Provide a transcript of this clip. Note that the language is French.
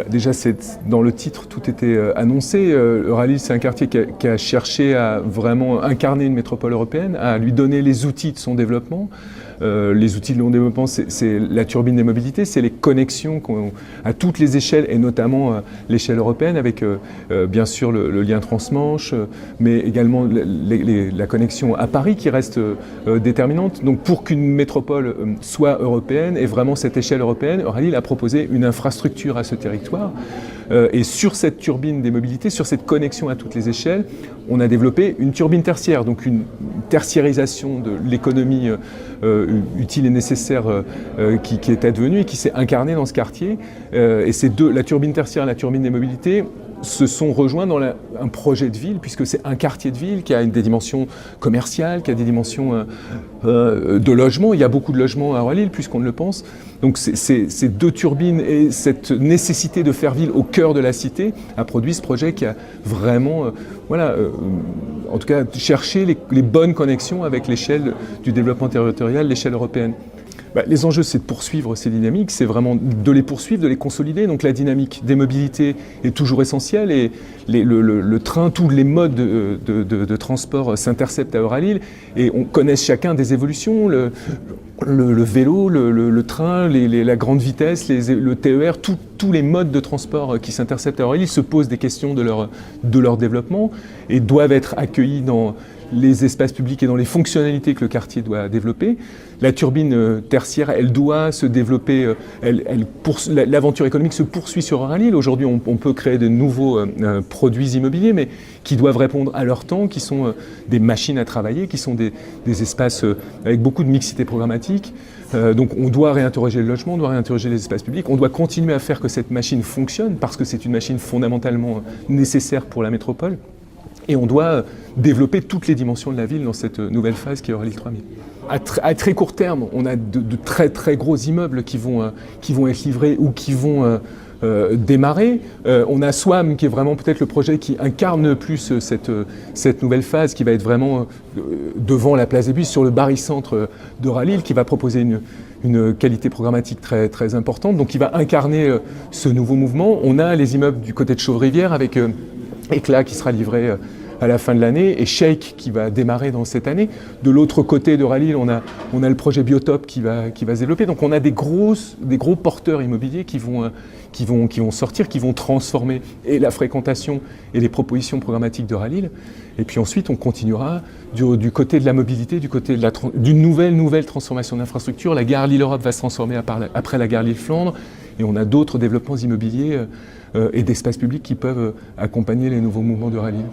Déjà, dans le titre, tout était annoncé. Euralille, c'est un quartier qui a cherché à vraiment incarner une métropole européenne, à lui donner les outils de son développement. Les outils de son développement, c'est la turbine des mobilités, c'est les connexions à toutes les échelles, et notamment l'échelle européenne, avec bien sûr le lien transmanche, mais également la connexion à Paris qui reste déterminante. Donc pour qu'une métropole soit européenne, et vraiment cette échelle européenne, Euralille a proposé une infrastructure à ce territoire. Et sur cette turbine des mobilités, sur cette connexion à toutes les échelles, on a développé une turbine tertiaire, donc une tertiarisation de l'économie utile et nécessaire qui est advenue et qui s'est incarnée dans ce quartier. Et la turbine tertiaire et la turbine des mobilités se sont rejoints dans un projet de ville, puisque c'est un quartier de ville qui a des dimensions commerciales, qui a des dimensions de logement. Il y a beaucoup de logements à Euralille, puisqu'on le pense. Donc ces deux turbines et cette nécessité de faire ville au cœur de la cité a produit ce projet qui a vraiment, en tout cas, cherché les bonnes connexions avec l'échelle du développement territorial, l'échelle européenne. Les enjeux, c'est de poursuivre ces dynamiques, c'est vraiment de les poursuivre, de les consolider. Donc la dynamique des mobilités est toujours essentielle, et le train, tous les modes de transport s'interceptent à Euralille, et on connaît chacun des évolutions, le vélo, le train, la grande vitesse, le TER, tous les modes de transport qui s'interceptent à Euralille se posent des questions de leur développement et doivent être accueillis dans les espaces publics et dans les fonctionnalités que le quartier doit développer. La turbine tertiaire, elle doit se développer, l'aventure économique se poursuit sur Euralille. Aujourd'hui, on peut créer de nouveaux produits immobiliers, mais qui doivent répondre à leur temps, qui sont des machines à travailler, qui sont des espaces avec beaucoup de mixité programmatique. Donc on doit réinterroger le logement, on doit réinterroger les espaces publics, on doit continuer à faire que cette machine fonctionne, parce que c'est une machine fondamentalement nécessaire pour la métropole. Et on doit développer toutes les dimensions de la ville dans cette nouvelle phase qui est Euralille 3000. À très court terme, on a de très très gros immeubles qui vont être livrés ou qui vont démarrer. On a SWAM qui est vraiment peut-être le projet qui incarne le plus cette nouvelle phase, qui va être vraiment devant la place des Bus, sur le barycentre d'Euralille, qui va proposer une qualité programmatique très, très importante, donc qui va incarner ce nouveau mouvement. On a les immeubles du côté de Chauve-Rivière avec Éclat qui sera livré à la fin de l'année, et Shake qui va démarrer dans cette année. De l'autre côté d'Euralille, on a le projet Biotope qui va se développer. Donc on a des gros porteurs immobiliers qui vont sortir, qui vont transformer et la fréquentation et les propositions programmatiques d'Euralille. Et puis ensuite, on continuera du côté de la mobilité, du côté d'une nouvelle transformation d'infrastructure. La gare Lille-Europe va se transformer après la gare Lille-Flandre, et on a d'autres développements immobiliers et d'espaces publics qui peuvent accompagner les nouveaux mouvements d'Euralille.